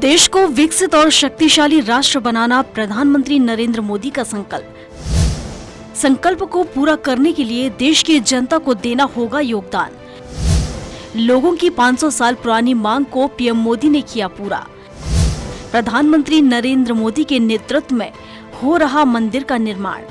देश को विकसित और शक्तिशाली राष्ट्र बनाना प्रधानमंत्री नरेंद्र मोदी का संकल्प को पूरा करने के लिए देश की जनता को देना होगा योगदान। लोगों की 500 साल पुरानी मांग को पीएम मोदी ने किया पूरा। प्रधानमंत्री नरेंद्र मोदी के नेतृत्व में हो रहा मंदिर का निर्माण।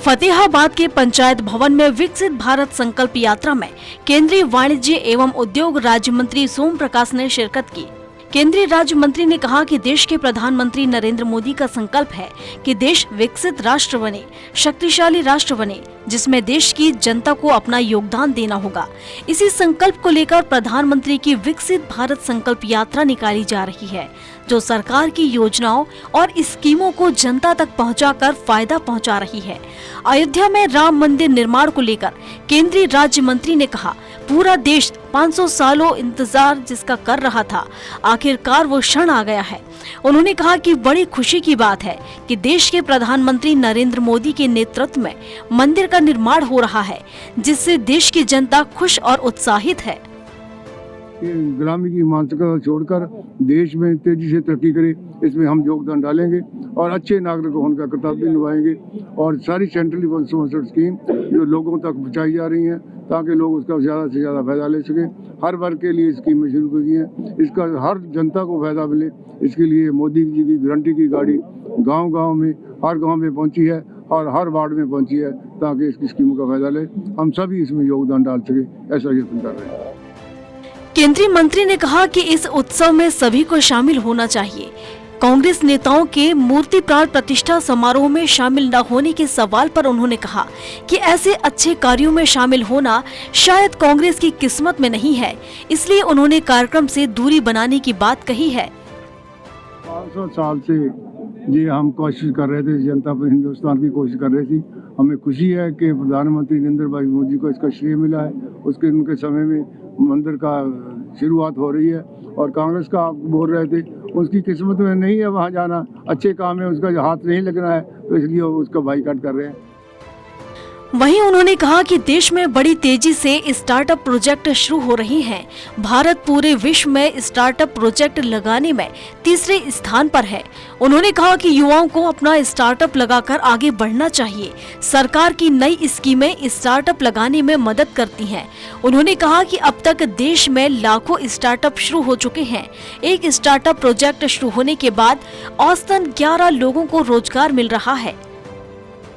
फतेहाबाद के पंचायत भवन में विकसित भारत संकल्प यात्रा में केंद्रीय वाणिज्य एवं उद्योग राज्य मंत्री सोम प्रकाश ने शिरकत की। केंद्रीय राज्य मंत्री ने कहा कि देश के प्रधानमंत्री नरेंद्र मोदी का संकल्प है कि देश विकसित राष्ट्र बने, शक्तिशाली राष्ट्र बने, जिसमें देश की जनता को अपना योगदान देना होगा। इसी संकल्प को लेकर प्रधानमंत्री की विकसित भारत संकल्प यात्रा निकाली जा रही है, जो सरकार की योजनाओं और स्कीमों को जनता तक पहुंचाकर फायदा पहुंचा रही है। अयोध्या में राम मंदिर निर्माण को लेकर केंद्रीय राज्य मंत्री ने कहा, पूरा देश 500 सालों इंतजार जिसका कर रहा था, आखिरकार वो क्षण आ गया है। उन्होंने कहा कि बड़ी खुशी की बात है कि देश के प्रधानमंत्री नरेंद्र मोदी के नेतृत्व में मंदिर का निर्माण हो रहा है, जिससे देश की जनता खुश और उत्साहित है। गुलामी की मानसिकता छोड़कर देश में तेजी से तरक्की करे, इसमें हम योगदान डालेंगे और अच्छे नागरिक होने का कर्तव्य निभाएंगे। और सारी सेंट्रली स्पॉन्सर्ड स्कीम जो लोगों तक पहुँचाई जा रही हैं ताकि लोग उसका ज़्यादा से ज़्यादा फायदा ले सकें, हर वर्ग के लिए स्कीमें शुरू की हैं। इसका हर जनता को फायदा मिले, इसके लिए मोदी जी की गारंटी की गाड़ी गांव-गांव में, हर गांव में पहुंची है और हर वार्ड में पहुंची है, ताकि इसकी स्कीमों का फायदा ले हम सभी इसमें योगदान डाल सके, ऐसा यत्न कर रहे हैं। केंद्रीय मंत्री ने कहा कि इस उत्सव में सभी को शामिल होना चाहिए। कांग्रेस नेताओं के मूर्ति प्राण प्रतिष्ठा समारोह में शामिल न होने के सवाल पर उन्होंने कहा कि ऐसे अच्छे कार्यों में शामिल होना शायद कांग्रेस की किस्मत में नहीं है, इसलिए उन्होंने कार्यक्रम से दूरी बनाने की बात कही है। 500 साल से जी हम कोशिश कर रहे थे, जनता पर हिंदुस्तान की कोशिश कर रही थी। हमें खुशी है कि प्रधानमंत्री नरेंद्र भाई मोदी को इसका श्रेय मिला है। उनके समय में मंदिर का शुरुआत हो रही है और कांग्रेस का आप बोल रहे थे उसकी किस्मत में नहीं है वहाँ जाना, अच्छे काम में उसका हाथ नहीं लगना है, तो इसलिए उसका बाइकआउट कर रहे हैं। वहीं उन्होंने कहा कि देश में बड़ी तेजी से स्टार्टअप प्रोजेक्ट शुरू हो रहे हैं। भारत पूरे विश्व में स्टार्टअप प्रोजेक्ट लगाने में तीसरे स्थान पर है। उन्होंने कहा कि युवाओं को अपना स्टार्टअप लगाकर आगे बढ़ना चाहिए। सरकार की नई स्कीमें स्टार्टअप लगाने में मदद करती हैं। उन्होंने कहा कि अब तक देश में लाखों स्टार्टअप शुरू हो चुके हैं। एक स्टार्टअप प्रोजेक्ट शुरू होने के बाद औसतन 11 लोगों को रोजगार मिल रहा है।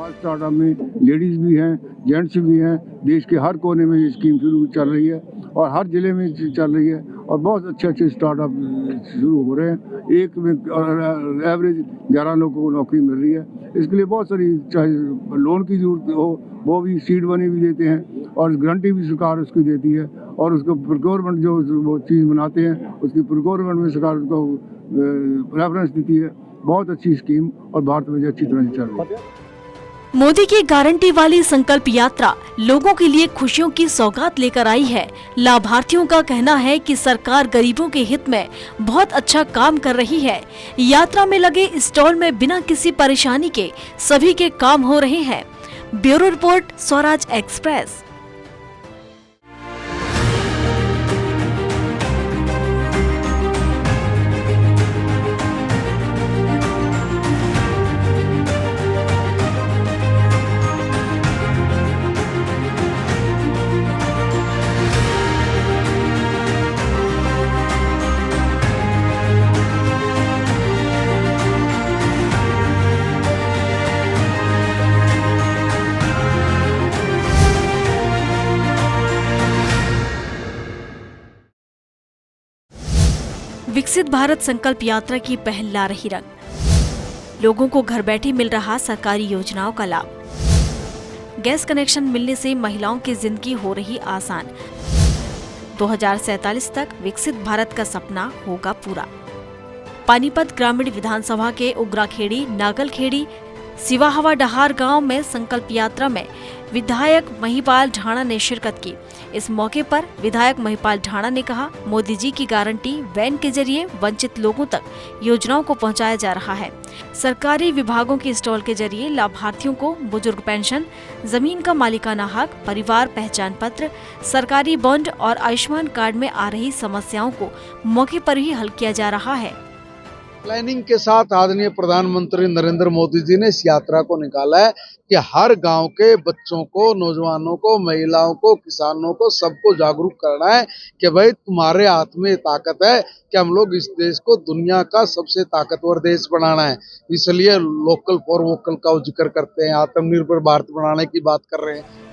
स्टार्टअप में लेडीज भी हैं, जेंट्स भी हैं। देश के हर कोने में ये स्कीम शुरू चल रही है और हर जिले में चल रही है और बहुत अच्छे स्टार्टअप शुरू हो रहे हैं। एक में एवरेज 11 लोगों को नौकरी मिल रही है। इसके लिए बहुत सारी, चाहे लोन की जरूरत हो वो भी सीड मनी भी देते हैं और गारंटी भी सरकार उसकी देती है और उसको प्रोक्योरमेंट जो वो चीज़ बनाते हैं उसकी प्रोक्योरमेंट में सरकार उसको प्रेफरेंस देती है। बहुत अच्छी स्कीम और भारत में अच्छी तरह से चल रही है। मोदी की गारंटी वाली संकल्प यात्रा लोगों के लिए खुशियों की सौगात लेकर आई है। लाभार्थियों का कहना है कि सरकार गरीबों के हित में बहुत अच्छा काम कर रही है। यात्रा में लगे स्टॉल में बिना किसी परेशानी के सभी के काम हो रहे हैं। Bureau report, Swaraj express. विकसित भारत संकल्प यात्रा की पहल ला रही रंग। लोगों को घर बैठे मिल रहा सरकारी योजनाओं का लाभ। गैस कनेक्शन मिलने से महिलाओं की जिंदगी हो रही आसान। 2047 तक विकसित भारत का सपना होगा पूरा। पानीपत ग्रामीण विधानसभा के उग्राखेड़ी, नागलखेड़ी, सिवाहवा डहार गांव में संकल्प यात्रा में विधायक महिपाल ढाणा ने शिरकत की। इस मौके पर विधायक महिपाल ढाणा ने कहा, मोदी जी की गारंटी वैन के जरिए वंचित लोगों तक योजनाओं को पहुंचाया जा रहा है। सरकारी विभागों के स्टॉल के जरिए लाभार्थियों को बुजुर्ग पेंशन, जमीन का मालिकाना हक, परिवार पहचान पत्र, सरकारी बॉन्ड और आयुष्मान कार्ड में आ रही समस्याओं को मौके पर ही हल किया जा रहा है। प्लानिंग के साथ आदरणीय प्रधानमंत्री नरेंद्र मोदी जी ने इस यात्रा को निकाला है कि हर गांव के बच्चों को, नौजवानों को, महिलाओं को, किसानों को, सबको जागरूक करना है कि भाई तुम्हारे हाथ में ताकत है कि हम लोग इस देश को दुनिया का सबसे ताकतवर देश बनाना है। इसलिए लोकल फॉर वोकल का जिक्र करते हैं, आत्मनिर्भर भारत बनाने की बात कर रहे हैं।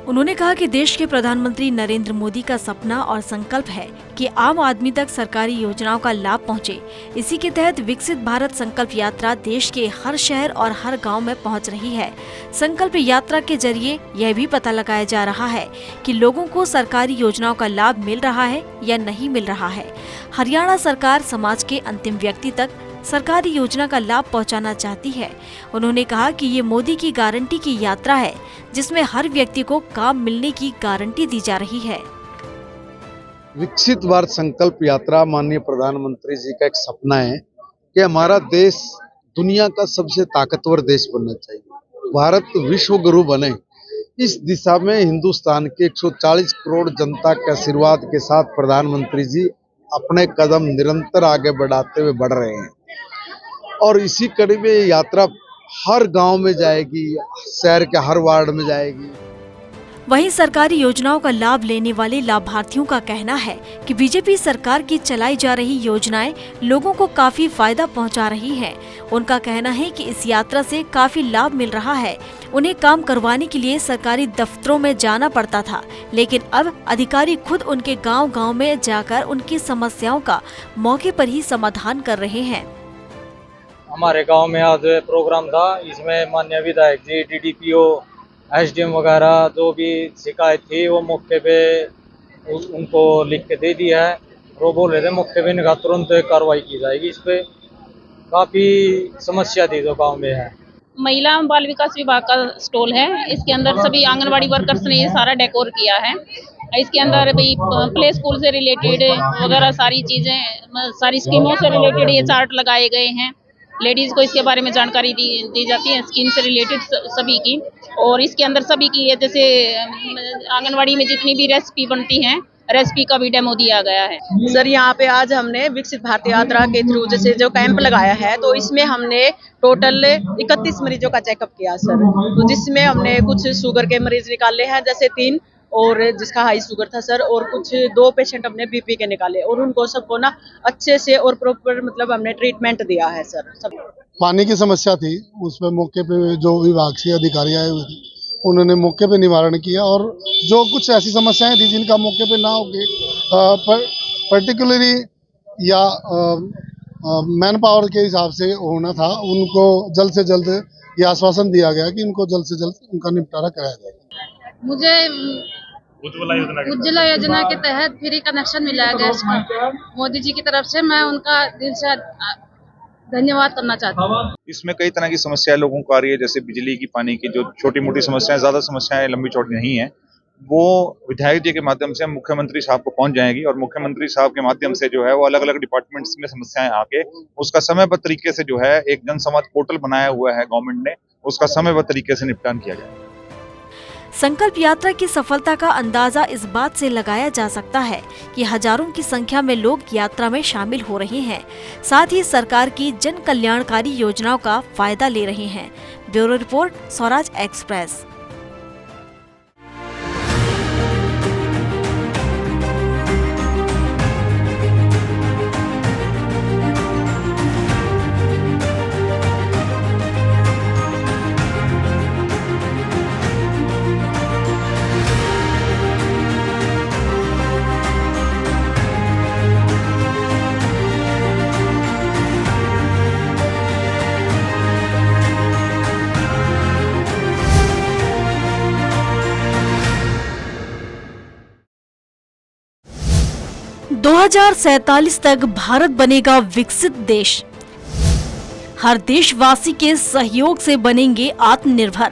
उन्होंने कहा कि देश के प्रधानमंत्री नरेंद्र मोदी का सपना और संकल्प है कि आम आदमी तक सरकारी योजनाओं का लाभ पहुंचे। इसी के तहत विकसित भारत संकल्प यात्रा देश के हर शहर और हर गांव में पहुंच रही है। संकल्प यात्रा के जरिए यह भी पता लगाया जा रहा है कि लोगों को सरकारी योजनाओं का लाभ मिल रहा है या नहीं मिल रहा है। हरियाणा सरकार समाज के अंतिम व्यक्ति तक सरकारी योजना का लाभ पहुंचाना चाहती है। उन्होंने कहा कि ये मोदी की गारंटी की यात्रा है, जिसमें हर व्यक्ति को काम मिलने की गारंटी दी जा रही है। विकसित भारत संकल्प यात्रा माननीय प्रधानमंत्री जी का एक सपना है कि हमारा देश दुनिया का सबसे ताकतवर देश बनना चाहिए, भारत विश्व गुरु बने। इस दिशा में हिंदुस्तान के 140 करोड़ जनता के आशीर्वाद के साथ प्रधानमंत्री जी अपने कदम निरंतर आगे बढ़ाते हुए बढ़ रहे हैं और इसी कड़ी में यात्रा हर गांव में जाएगी, शहर के हर वार्ड में जाएगी। वहीं सरकारी योजनाओं का लाभ लेने वाले लाभार्थियों का कहना है कि बीजेपी सरकार की चलाई जा रही योजनाएं लोगों को काफी फायदा पहुंचा रही हैं। उनका कहना है कि इस यात्रा से काफी लाभ मिल रहा है। उन्हें काम करवाने के लिए सरकारी दफ्तरों में जाना पड़ता था, लेकिन अब अधिकारी खुद उनके गांव-गांव में जाकर उनकी समस्याओं का मौके पर ही समाधान कर रहे हैं। हमारे गांव में आज प्रोग्राम था, इसमें माननीय विधायक जी, डीडीपीओ, एसडीएम वगैरह जो भी शिकायत थी वो मौके पे उनको लिख के दे दिया है। वो बोल रहे थे मौके पे इनका तुरंत कार्रवाई की जाएगी। इस पे काफी समस्या थी जो गांव में है। महिला एवं बाल विकास विभाग का स्टॉल है। इसके अंदर सभी आंगनवाड़ी वर्कर्स ने ये सारा डेकोर किया है। इसके अंदर भी प्ले स्कूल से रिलेटेड वगैरह सारी चीजें, सारी स्कीमों से रिलेटेड ये चार्ट लगाए गए हैं। लेडीज को इसके बारे में जानकारी दी जाती है, स्कीम से रिलेटेड सभी की। और इसके अंदर सभी की, जैसे आंगनवाड़ी में जितनी भी रेसिपी बनती हैं, रेसिपी का भी डेमो दिया गया है। सर यहाँ पे आज हमने विकसित भारत यात्रा के थ्रू जैसे जो कैंप लगाया है, तो इसमें हमने टोटल 31 मरीजों का चेकअप किया सर। तो जिसमें हमने कुछ शुगर के मरीज निकाले हैं, जैसे 3, और जिसका हाई शुगर था सर, और कुछ 2 पेशेंट हमने बीपी के निकाले, और उनको सबको ना अच्छे से और प्रॉपर मतलब हमने ट्रीटमेंट दिया है सर। सब पानी की समस्या थी, उसमें मौके पे जो विभाग से अधिकारी आए हुए थे उन्होंने मौके पे निवारण किया, और जो कुछ ऐसी समस्याएं थी जिनका मौके पे ना होके पर्टिकुलरली या मैन पावर के हिसाब से होना था, उनको जल्द से जल्द ये आश्वासन दिया गया कि उनको जल्द से जल्द उनका निपटारा कराया जाएगा। मुझे उज्ज्वला योजना के तहत फ्री कनेक्शन मिला है गैस का, मोदी जी की तरफ से। मैं उनका दिल से धन्यवाद करना चाहती हूँ। इसमें कई तरह की समस्याएं लोगों को आ रही है, जैसे बिजली की, पानी की, जो छोटी मोटी समस्याएं, ज्यादा समस्याएं लंबी चौड़ी नहीं है, वो विधायक जी के माध्यम से मुख्यमंत्री साहब को पहुंच जाएंगी और मुख्यमंत्री साहब के माध्यम से जो है वो अलग अलग डिपार्टमेंट्स में समस्याएं आके उसका समयबद्ध तरीके से जो है एक जनसंवाद पोर्टल बनाया हुआ है गवर्नमेंट ने, उसका समयबद्ध तरीके से निपटान किया जाए। संकल्प यात्रा की सफलता का अंदाजा इस बात से लगाया जा सकता है कि हजारों की संख्या में लोग यात्रा में शामिल हो रहे हैं, साथ ही सरकार की जन कल्याणकारी योजनाओं का फायदा ले रहे हैं। Bureau report, Swaraj express. (2047) तक भारत बनेगा विकसित देश। हर देशवासी के सहयोग से बनेंगे आत्मनिर्भर।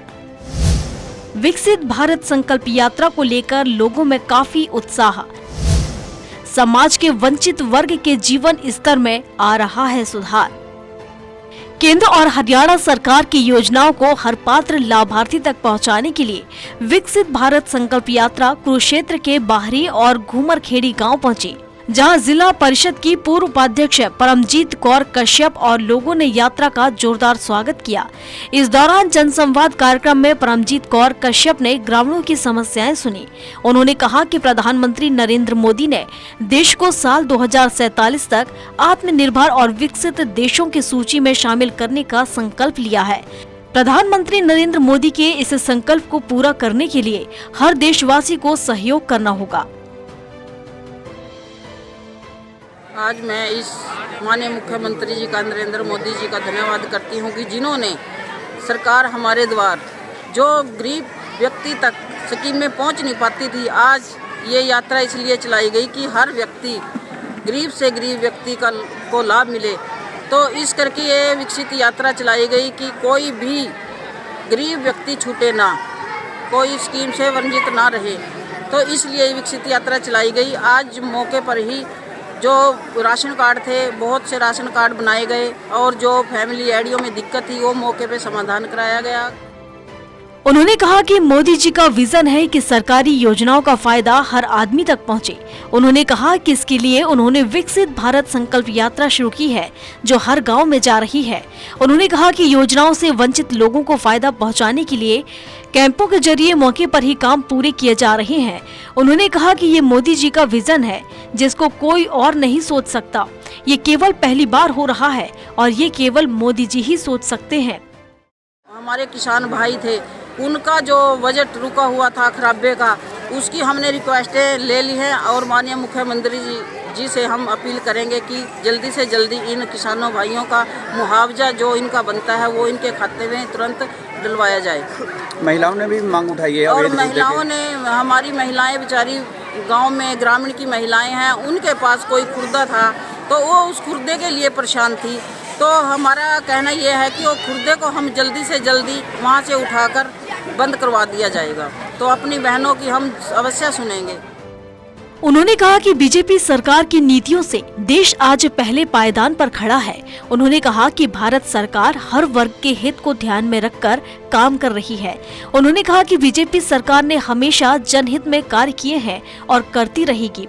विकसित भारत संकल्प यात्रा को लेकर लोगों में काफी उत्साह। समाज के वंचित वर्ग के जीवन स्तर में आ रहा है सुधार। केंद्र और हरियाणा सरकार की योजनाओं को हर पात्र लाभार्थी तक पहुंचाने के लिए विकसित भारत संकल्प यात्रा कुरुक्षेत्र के बाहरी और घूमरखेड़ी गांव पहुंची, जहां जिला परिषद की पूर्व उपाध्यक्ष परमजीत कौर कश्यप और लोगों ने यात्रा का जोरदार स्वागत किया। इस दौरान जनसंवाद कार्यक्रम में परमजीत कौर कश्यप ने ग्रामीणों की समस्याएं सुनी। उन्होंने कहा कि प्रधानमंत्री नरेंद्र मोदी ने देश को साल 2047 तक आत्मनिर्भर और विकसित देशों की सूची में शामिल करने का संकल्प लिया है। प्रधानमंत्री नरेंद्र मोदी के इस संकल्प को पूरा करने के लिए हर देशवासी को सहयोग करना होगा। आज मैं इस माननीय मुख्यमंत्री जी का, नरेंद्र मोदी जी का धन्यवाद करती हूँ कि जिन्होंने सरकार हमारे द्वार जो गरीब व्यक्ति तक स्कीम में पहुँच नहीं पाती थी, आज ये यात्रा इसलिए चलाई गई कि हर व्यक्ति गरीब से गरीब व्यक्ति को लाभ मिले। तो इस करके ये विकसित यात्रा चलाई गई कि कोई भी गरीब व्यक्ति छूटे ना, कोई स्कीम से वंचित ना रहे। तो इसलिए विकसित यात्रा चलाई गई। आज मौके पर ही जो राशन कार्ड थे, बहुत से राशन कार्ड बनाए गए और जो फैमिली आईडियों में दिक्कत थी वो मौके पे समाधान कराया गया। उन्होंने कहा कि मोदी जी का विजन है कि सरकारी योजनाओं का फायदा हर आदमी तक पहुंचे। उन्होंने कहा कि इसके लिए उन्होंने विकसित भारत संकल्प यात्रा शुरू की है, जो हर गांव में जा रही है। उन्होंने कहा कि योजनाओं से वंचित लोगों को फायदा पहुंचाने के लिए कैंपों के जरिए मौके पर ही काम पूरे किए जा रहे हैं। उन्होंने कहा कि ये मोदी जी का विजन है जिसको कोई और नहीं सोच सकता। ये केवल पहली बार हो रहा है और ये केवल मोदी जी ही सोच सकते हैं। हमारे किसान भाई थे, उनका जो बजट रुका हुआ था खराबे का, उसकी हमने रिक्वेस्टें ले ली हैं और माननीय मुख्यमंत्री जी से हम अपील करेंगे कि जल्दी से जल्दी इन किसानों भाइयों का मुआवजा जो इनका बनता है वो इनके खाते में तुरंत डलवाया जाए। महिलाओं ने भी मांग उठाई है और महिलाओं ने, हमारी महिलाएं बेचारी गांव में ग्रामीण की महिलाएं हैं, उनके पास कोई खुर्दा था तो वो उस खुर्दे के लिए परेशान थी। तो हमारा कहना यह है कि वो खुर्दे को हम जल्दी से जल्दी वहाँ से उठाकर बंद करवा दिया जाएगा। तो अपनी बहनों की हम अवश्य सुनेंगे। उन्होंने कहा कि बीजेपी सरकार की नीतियों से देश आज पहले पायदान पर खड़ा है। उन्होंने कहा कि भारत सरकार हर वर्ग के हित को ध्यान में रखकर काम कर रही है। उन्होंने कहा कि बीजेपी सरकार ने हमेशा जनहित में कार्य किए हैं और करती रहेगी।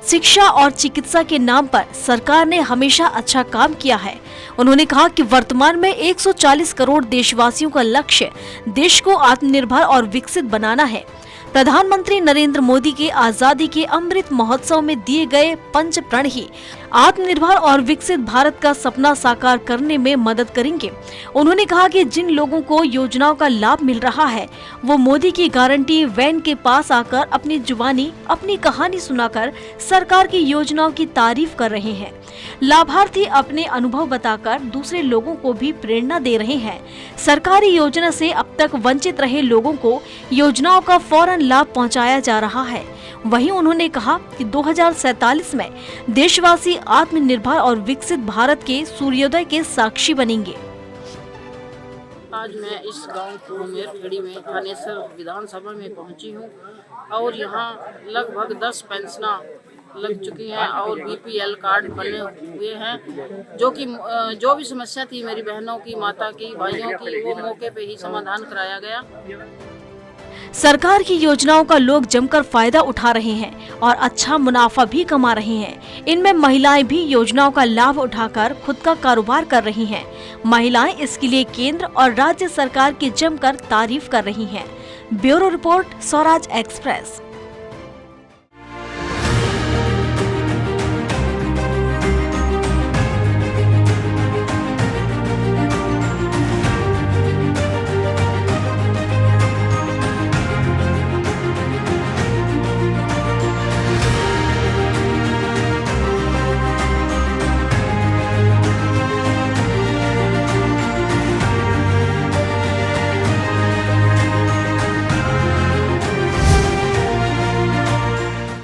शिक्षा और चिकित्सा के नाम पर सरकार ने हमेशा अच्छा काम किया है। उन्होंने कहा कि वर्तमान में 140 करोड़ देशवासियों का लक्ष्य देश को आत्मनिर्भर और विकसित बनाना है। प्रधानमंत्री नरेंद्र मोदी के आजादी के अमृत महोत्सव में दिए गए पंच प्रण ही आत्मनिर्भर और विकसित भारत का सपना साकार करने में मदद करेंगे। उन्होंने कहा कि जिन लोगों को योजनाओं का लाभ मिल रहा है वो मोदी की गारंटी वैन के पास आकर अपनी जुबानी अपनी कहानी सुनाकर सरकार की योजनाओं की तारीफ कर रहे हैं। लाभार्थी अपने अनुभव बताकर दूसरे लोगों को भी प्रेरणा दे रहे हैं। सरकारी योजना से अब तक वंचित रहे लोगों को योजनाओं का फौरन लाभ पहुंचाया जा रहा है। वहीं उन्होंने कहा कि 2047 में देशवासी आत्मनिर्भर और विकसित भारत के सूर्योदय के साक्षी बनेंगे। आज मैं इस गांव कुरुक्षेत्र में थानेसर विधानसभा में पहुंची हूं और यहां लगभग 10 पेंशना लग चुकी हैं और बीपीएल कार्ड बने हुए हैं, जो कि जो भी समस्या थी मेरी बहनों की, माता की, भाइयों की, वो मौके पे ही समाधान कराया गया। सरकार की योजनाओं का लोग जमकर फायदा उठा रहे हैं और अच्छा मुनाफा भी कमा रहे हैं। इनमें महिलाएं भी योजनाओं का लाभ उठाकर खुद का कारोबार कर रही हैं। महिलाएं इसके लिए केंद्र और राज्य सरकार की जमकर तारीफ कर रही हैं। Bureau report, Swaraj express.